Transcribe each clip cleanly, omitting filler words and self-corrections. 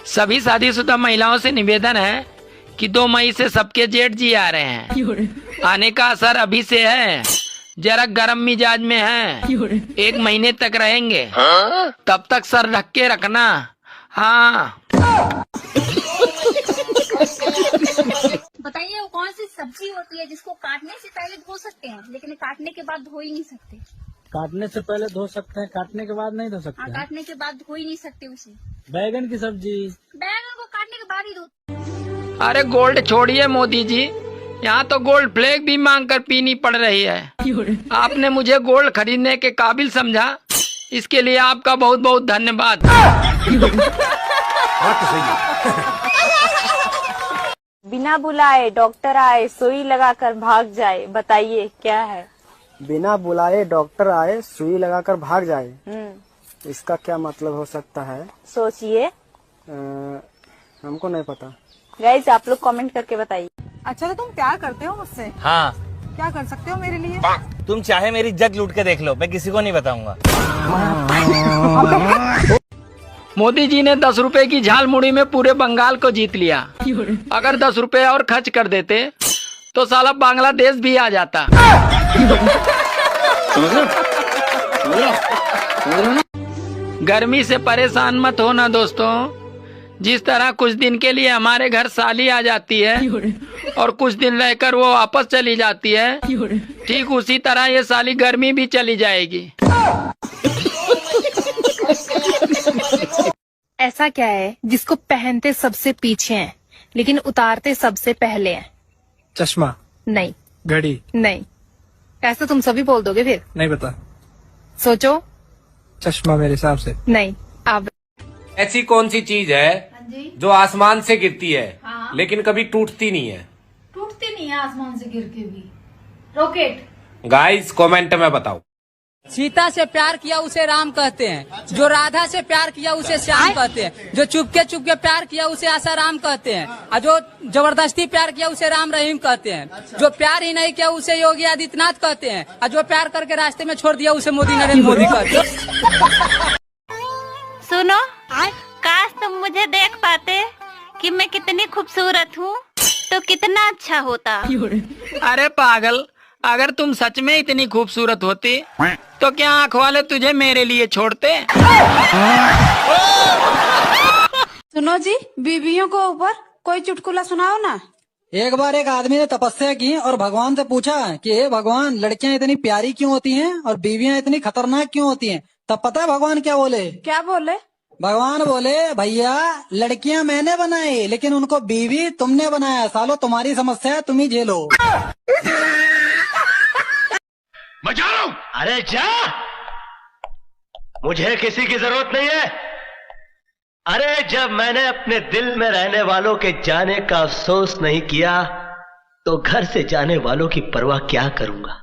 सभी शादीशुदा महिलाओं से निवेदन है कि 2 मई से सबके जेठ जी आ रहे हैं। आने का असर अभी से है, जरा गर्म मिजाज में है। 1 महीने तक रहेंगे, तब तक सर ढक के रखना। हाँ। बताइए वो कौन सी सब्जी होती है जिसको काटने से पहले धो सकते हैं लेकिन काटने के बाद धो ही नहीं सकते? काटने से पहले धो सकते हैं, काटने के बाद नहीं धो सकते हाँ, हैं। काटने के बाद धो ही नहीं सकते उसे। बैगन की सब्जी। बैगन को काटने के बाद ही धो। अरे गोल्ड छोड़िए मोदी जी, यहाँ तो गोल्ड फ्लैग भी मांग कर पीनी पड़ रही है। आपने मुझे गोल्ड खरीदने के काबिल समझा, इसके लिए आपका बहुत बहुत धन्यवाद। बिना बुलाए डॉक्टर आए सुई लगाकर भाग जाए, बताइए क्या है? बिना बुलाए डॉक्टर आए सुई लगाकर भाग जाए, इसका क्या मतलब हो सकता है? सोचिए। हमको नहीं पता। गाइस आप लोग कमेंट करके बताइए। अच्छा तो तुम प्यार करते हो मुझसे? हाँ। क्या कर सकते हो मेरे लिए? तुम चाहे मेरी जग लूट के देख लो, मैं किसी को नहीं बताऊंगा। मोदी जी ने 10 रुपए की झाल मुड़ी में पूरे बंगाल को जीत लिया। अगर 10 रुपए और खर्च कर देते तो साला बांग्लादेश भी आ जाता। गर्मी से परेशान मत होना दोस्तों। जिस तरह कुछ दिन के लिए हमारे घर साली आ जाती है और कुछ दिन रहकर वो वापस चली जाती है, ठीक उसी तरह ये साली गर्मी भी चली जाएगी। ऐसा क्या है जिसको पहनते सबसे पीछे हैं लेकिन उतारते सबसे पहले हैं? चश्मा। नहीं। घड़ी। नहीं। ऐसा तुम सभी बोल दोगे फिर? नहीं पता। सोचो। चश्मा मेरे हिसाब से। नहीं। आप ऐसी कौन सी चीज है जो आसमान से गिरती है लेकिन कभी टूटती नहीं है? टूटती नहीं है आसमान से गिर के भी। रॉकेट। गाइस कमेंट में बताओ। सीता से प्यार किया उसे राम कहते हैं, जो राधा से प्यार किया उसे श्याम कहते हैं, जो चुपके प्यार किया उसे आसाराम कहते हैं, और जो जबरदस्ती प्यार किया उसे राम रहीम कहते हैं, जो प्यार ही नहीं किया उसे योगी आदित्यनाथ कहते हैं, और जो प्यार करके रास्ते में छोड़ दिया उसे मोदी नरेंद्र मोदी कहते हैं। सुनो, काश तुम मुझे देख पाते कि मैं कितनी खूबसूरत हूँ तो कितना अच्छा होता। अरे पागल, अगर तुम सच में इतनी खूबसूरत होती तो क्या आँख वाले तुझे मेरे लिए छोड़ते? सुनो जी, बीवियों को ऊपर कोई चुटकुला सुनाओ ना। एक बार एक आदमी ने तपस्या की और भगवान से पूछा कि हे भगवान, लड़कियां इतनी प्यारी क्यों होती हैं और बीवियां इतनी खतरनाक क्यों होती हैं? तब पता है भगवान क्या बोले? क्या बोले? भगवान बोले, भैया लड़कियां मैंने बनाई लेकिन उनको बीवी तुमने बनाया, सालो तुम्हारी समस्या है, तुम ही झेलो। मजा लो। अरे जा, मुझे किसी की जरूरत नहीं है। अरे जब मैंने अपने दिल में रहने वालों के जाने का अफसोस नहीं किया तो घर से जाने वालों की परवाह क्या करूंगा।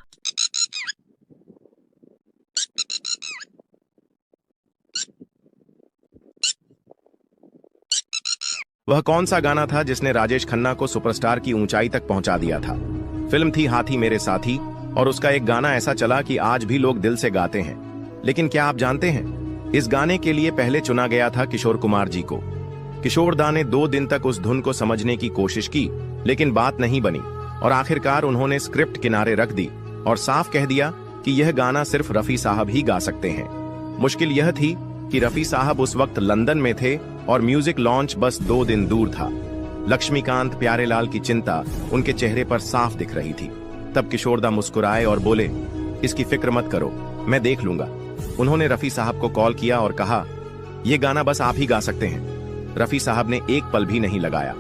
वह कौन सा गाना था जिसने राजेश खन्ना को सुपरस्टार की ऊंचाई तक पहुंचा दिया था? फिल्म थी हाथी मेरे साथी, और उसका एक गाना ऐसा चला कि आज भी लोग दिल से गाते हैं। लेकिन क्या आप जानते हैं, इस गाने के लिए पहले चुना गया था किशोर कुमार जी को। किशोर दा ने 2 दिन तक उस धुन को समझने की कोशिश की, लेकिन बात नहीं बनी और आखिरकार उन्होंने स्क्रिप्ट किनारे रख दी और साफ कह दिया कि यह गाना सिर्फ रफी साहब ही गा सकते हैं। मुश्किल यह थी कि रफी साहब उस वक्त लंदन में थे और म्यूजिक लॉन्च बस 2 दिन दूर था। लक्ष्मीकांत प्यारेलाल की चिंता उनके चेहरे पर साफ दिख रही थी। तब किशोरदा मुस्कुराए और बोले, इसकी फिक्र मत करो, मैं देख लूंगा। उन्होंने रफी साहब को कॉल किया और कहा, यह गाना बस आप ही गा सकते हैं। रफी साहब ने एक पल भी नहीं लगाया।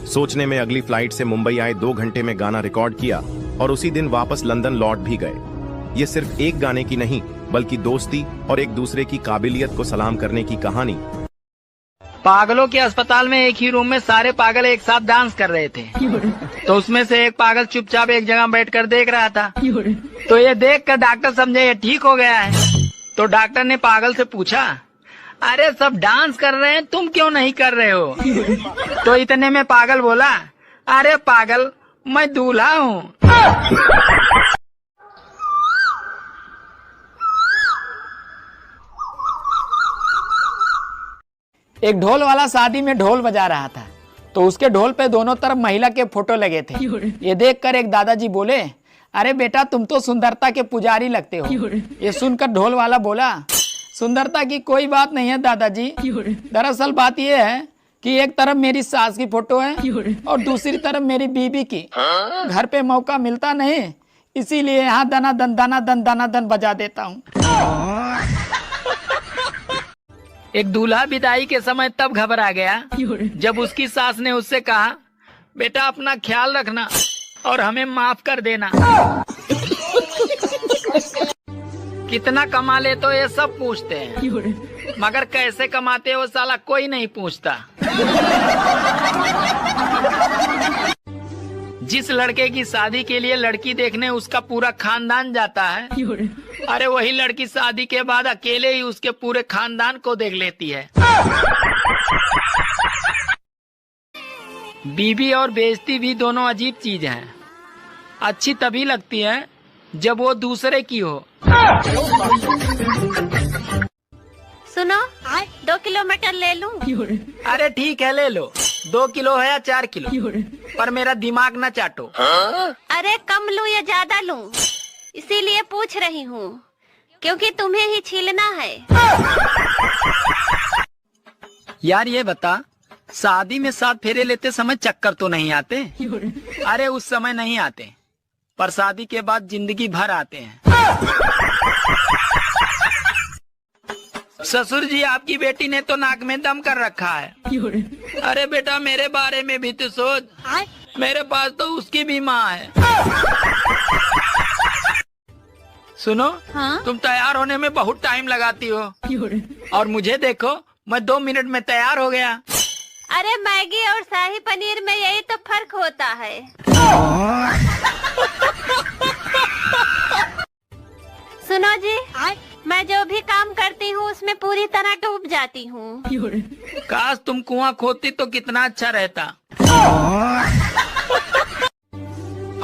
सोचने में अगली फ्लाइट से मुंबई आए 2 घंटे में गाना रिकॉर्ड किया और उसी दिन वापस लंदन लौट भी गए। ये सिर्फ एक गाने की नहीं बल्कि दोस्ती और एक दूसरे की काबिलियत को सलाम करने की कहानी। पागलों के अस्पताल में एक ही रूम में सारे पागल एक साथ डांस कर रहे थे, तो उसमें से एक पागल चुपचाप एक जगह बैठकर देख रहा था। तो ये देखकर डॉक्टर समझे ये ठीक हो गया है। तो डॉक्टर ने पागल से पूछा, अरे सब डांस कर रहे हैं, तुम क्यों नहीं कर रहे हो? तो इतने में पागल बोला, अरे पागल, मैं दूल्हा हूँ। एक ढोल वाला शादी में ढोल बजा रहा था, तो उसके ढोल पे दोनों तरफ महिला के फोटो लगे थे। ये देखकर एक दादाजी बोले, अरे बेटा तुम तो सुंदरता के पुजारी लगते हो। ये सुनकर ढोल वाला बोला, सुंदरता की कोई बात नहीं है दादाजी, दरअसल बात ये है कि एक तरफ मेरी सास की फोटो है और दूसरी तरफ मेरी बीबी की। घर पे मौका मिलता नहीं, इसीलिए यहाँ दना दन बजा देता हूँ। एक दूल्हा विदाई के समय तब घबरा गया जब उसकी सास ने उससे कहा, बेटा अपना ख्याल रखना और हमें माफ कर देना। कितना कमा ले तो ये सब पूछते हैं, मगर कैसे कमाते हो साला कोई नहीं पूछता। जिस लड़के की शादी के लिए लड़की देखने उसका पूरा खानदान जाता है, अरे वही लड़की शादी के बाद अकेले ही उसके पूरे खानदान को देख लेती है। बीबी और बेइज्जती भी दोनों अजीब चीज हैं। अच्छी तभी लगती है जब वो दूसरे की हो। सुनो, 2 किलो मटन ले लूं? अरे ठीक है ले लो, 2 किलो है या 4 किलो, पर मेरा दिमाग न चाटो। अरे कम लूं या ज्यादा लूं, इसीलिए पूछ रही हूँ, क्योंकि तुम्हें ही छीलना है। यार ये बता, शादी में 7 फेरे लेते समय चक्कर तो नहीं आते? अरे उस समय नहीं आते, पर शादी के बाद जिंदगी भर आते हैं। ससुर जी आपकी बेटी ने तो नाक में दम कर रखा है। अरे बेटा मेरे बारे में भी तो सोच, मेरे पास तो उसकी भी माँ है। सुनो, हाँ? तुम तैयार होने में बहुत टाइम लगाती हो, और मुझे देखो मैं 2 मिनट में तैयार हो गया। अरे मैगी और शाही पनीर में यही तो फर्क होता है। सुनो जी, मैं जो भी काम करती हूँ उसमें पूरी तरह डूब जाती हूँ। काश तुम कुआं खोदती तो कितना अच्छा रहता।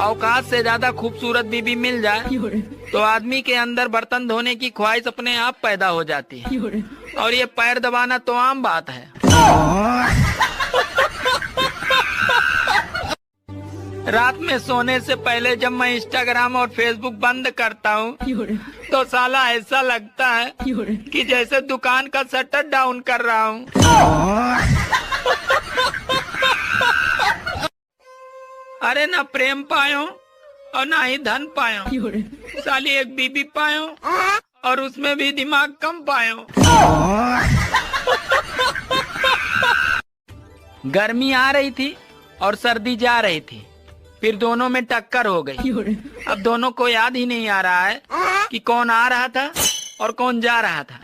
औकात से ज्यादा खूबसूरत बीबी मिल जाए तो आदमी के अंदर बर्तन धोने की ख्वाहिश अपने आप पैदा हो जाती है, और ये पैर दबाना तो आम बात है। रात में सोने से पहले जब मैं इंस्टाग्राम और फेसबुक बंद करता हूँ तो साला ऐसा लगता है कि जैसे दुकान का शटर डाउन कर रहा हूँ। अरे ना प्रेम पायो और ना ही धन पायो, साली एक बीबी पायो और उसमें भी दिमाग कम पायो। गर्मी आ रही थी और सर्दी जा रही थी, फिर दोनों में टक्कर हो गई। अब दोनों को याद ही नहीं आ रहा है कि कौन आ रहा था और कौन जा रहा था।